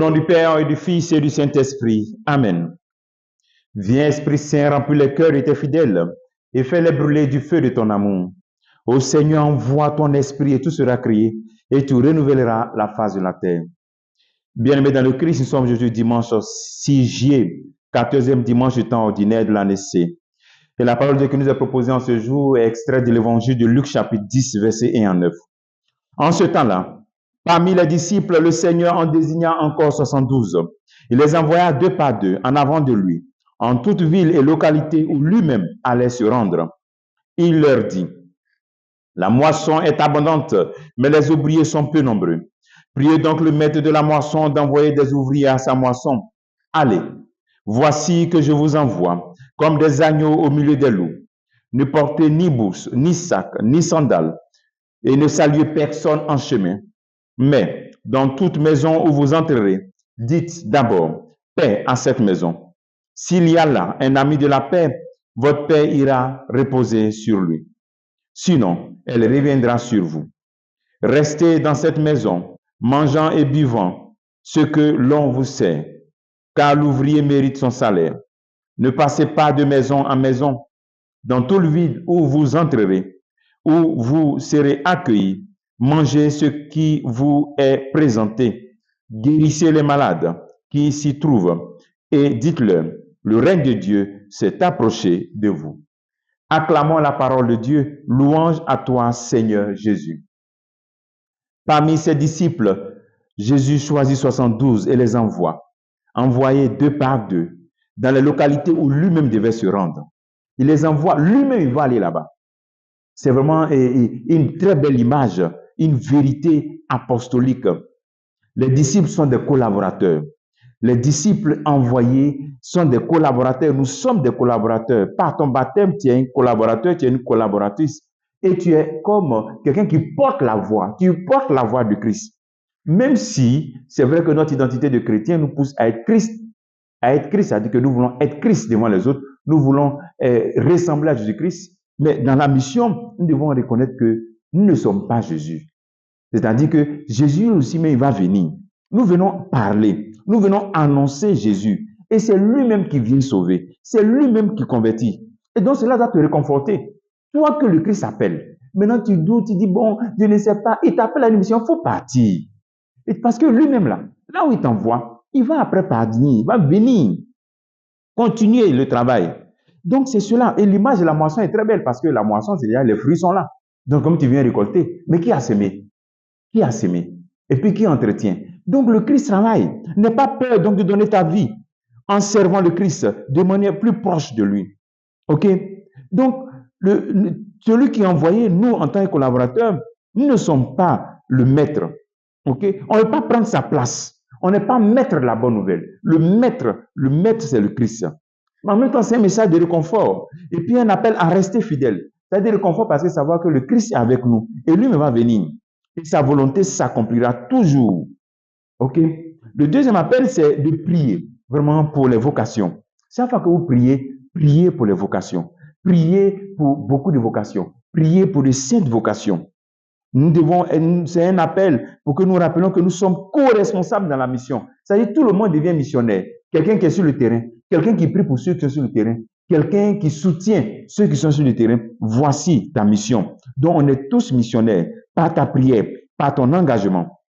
nom du Père et du Fils et du Saint-Esprit. Amen. Viens, Esprit Saint, remplis les cœurs de tes fidèles et fais-les brûler du feu de ton amour. Ô Seigneur, envoie ton esprit et tout sera créé et tu renouvelleras la face de la terre. Bien-aimés dans le Christ, nous sommes aujourd'hui dimanche 6 juillet, 14e dimanche du temps ordinaire de l'année C. Et la parole de Dieu qui nous est proposée en ce jour est extraite de l'évangile de Luc chapitre 10, verset 1 à 9. En ce temps-là, parmi les disciples, le Seigneur en désigna encore 72. Il les envoya deux par deux en avant de lui, en toute ville et localité où lui-même allait se rendre. Il leur dit, la moisson est abondante, mais les ouvriers sont peu nombreux. Priez donc le maître de la moisson d'envoyer des ouvriers à sa moisson. Allez, voici que je vous envoie, comme des agneaux au milieu des loups. Ne portez ni bourse, ni sac, ni sandales, et ne saluez personne en chemin. Mais dans toute maison où vous entrerez, dites d'abord, paix à cette maison. S'il y a là un ami de la paix, votre paix ira reposer sur lui. Sinon, elle reviendra sur vous. Restez dans cette maison, mangeant et buvant ce que l'on vous sert, car l'ouvrier mérite son salaire. Ne passez pas de maison en maison. Dans toute ville où vous entrerez, où vous serez accueillis, mangez ce qui vous est présenté. Guérissez les malades qui s'y trouvent et dites-leur, le règne de Dieu s'est approché de vous. Acclamons la parole de Dieu. Louange à toi, Seigneur Jésus. Parmi ses disciples, Jésus choisit 72 et les envoie, envoyés deux par deux, dans les localités où lui-même devait se rendre. Il les envoie, lui-même il va aller là-bas. C'est vraiment une très belle image, une vérité apostolique. Les disciples sont des collaborateurs. Les disciples envoyés sont des collaborateurs. Nous sommes des collaborateurs. Par ton baptême, tu es un collaborateur, tu es une collaboratrice. Et tu es comme quelqu'un qui porte la voix, qui porte la voix de Christ. Même si c'est vrai que notre identité de chrétien nous pousse à être Christ, c'est-à-dire que nous voulons être Christ devant les autres, nous voulons ressembler à Jésus-Christ, mais dans la mission, nous devons reconnaître que nous ne sommes pas Jésus. C'est-à-dire que Jésus aussi, mais il va venir. Nous venons parler, nous venons annoncer Jésus. Et c'est lui-même qui vient sauver. C'est lui-même qui convertit. Et donc cela va te réconforter. Toi que le Christ appelle. Maintenant tu doutes, tu dis, bon, je ne sais pas. Il t'appelle à une mission, il faut partir. Et parce que lui-même là où il t'envoie, il va après parvenir, il va venir. Continuer le travail. Donc c'est cela. Et l'image de la moisson est très belle parce que la moisson, c'est déjà les fruits sont là. Donc comme tu viens récolter. Mais qui a semé? Qui a semé? Et puis qui entretient? Donc le Christ travaille. N'aie pas peur donc de donner ta vie en servant le Christ de manière plus proche de lui. Ok? Donc celui qui est envoyé, nous en tant que collaborateurs, nous ne sommes pas le maître. Ok? On ne veut pas prendre sa place. On n'est pas maître de la bonne nouvelle. Le maître, c'est le Christ. Mais en même temps, c'est un message de réconfort. Et puis un appel à rester fidèle. C'est-à-dire réconfort parce que savoir que le Christ est avec nous. Et lui va venir. Et sa volonté s'accomplira toujours. Ok? Le deuxième appel, c'est de prier. Vraiment pour les vocations. Chaque fois que vous priez, priez pour les vocations. Priez pour beaucoup de vocations. Priez pour de saintes vocations. C'est un appel pour que nous rappelions que nous sommes co-responsables dans la mission. C'est-à-dire tout le monde devient missionnaire. Quelqu'un qui est sur le terrain, quelqu'un qui prie pour ceux qui sont sur le terrain, quelqu'un qui soutient ceux qui sont sur le terrain. Voici ta mission. Donc on est tous missionnaires par ta prière, par ton engagement.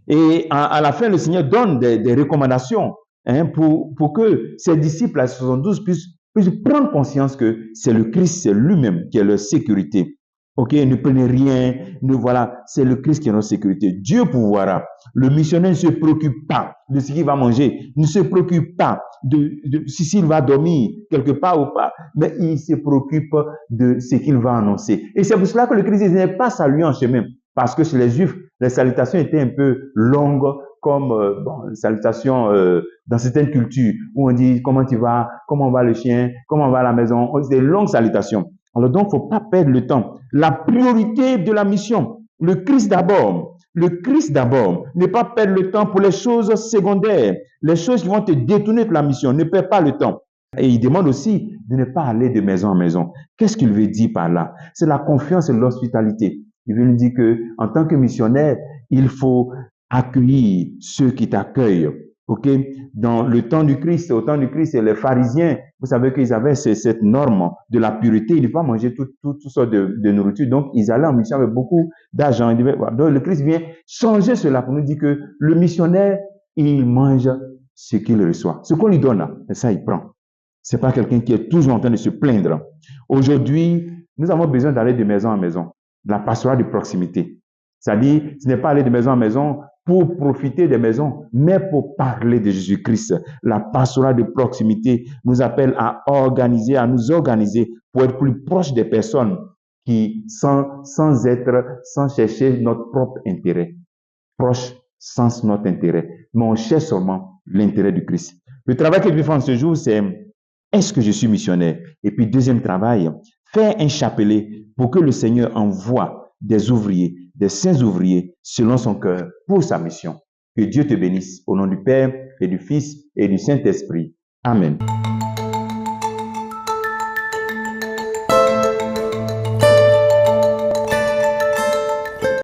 Et à la fin, le Seigneur donne des recommandations pour que ses disciples à 72 puissent prendre conscience que c'est le Christ, c'est lui-même qui est leur sécurité. Ok, ne prenez rien, voilà, c'est le Christ qui est notre sécurité. Dieu pourvoira. Le missionnaire ne se préoccupe pas de ce qu'il va manger, ne se préoccupe pas de s'il va dormir quelque part ou pas, mais il se préoccupe de ce qu'il va annoncer. Et c'est pour cela que le Christ n'est pas salué en chemin, parce que chez les Juifs, les salutations étaient un peu longues, comme les salutations dans certaines cultures, où on dit comment tu vas, comment va le chien, comment va la maison, c'est des longues salutations. Alors donc, il ne faut pas perdre le temps. La priorité de la mission, le Christ d'abord. Le Christ d'abord. Ne pas perdre le temps pour les choses secondaires, les choses qui vont te détourner de la mission. Ne perds pas le temps. Et il demande aussi de ne pas aller de maison en maison. Qu'est-ce qu'il veut dire par là? C'est la confiance et l'hospitalité. Il veut nous dire que, en tant que missionnaire, il faut accueillir ceux qui t'accueillent. Ok, dans le temps du Christ, au temps du Christ, les pharisiens, vous savez qu'ils avaient cette norme de la pureté, ils ne devaient pas manger toutes sortes de nourriture, donc ils allaient en mission avec beaucoup d'argent. Donc le Christ vient changer cela pour nous dire que le missionnaire, il mange ce qu'il reçoit. Ce qu'on lui donne là, et ça il prend. C'est pas quelqu'un qui est toujours en train de se plaindre. Aujourd'hui, nous avons besoin d'aller de maison en maison, de la pastorale de proximité. C'est-à-dire, ce n'est pas aller de maison en maison pour profiter des maisons, mais pour parler de Jésus-Christ. La pastorale de proximité nous appelle à nous organiser pour être plus proche des personnes qui, sans chercher notre propre intérêt, proche sans notre intérêt, mais on cherche seulement l'intérêt du Christ. Le travail que je fais en ce jour, c'est est-ce que je suis missionnaire? Et puis, deuxième travail, faire un chapelet pour que le Seigneur envoie des ouvriers, des saints ouvriers, selon son cœur, pour sa mission. Que Dieu te bénisse. Au nom du Père et du Fils et du Saint-Esprit. Amen.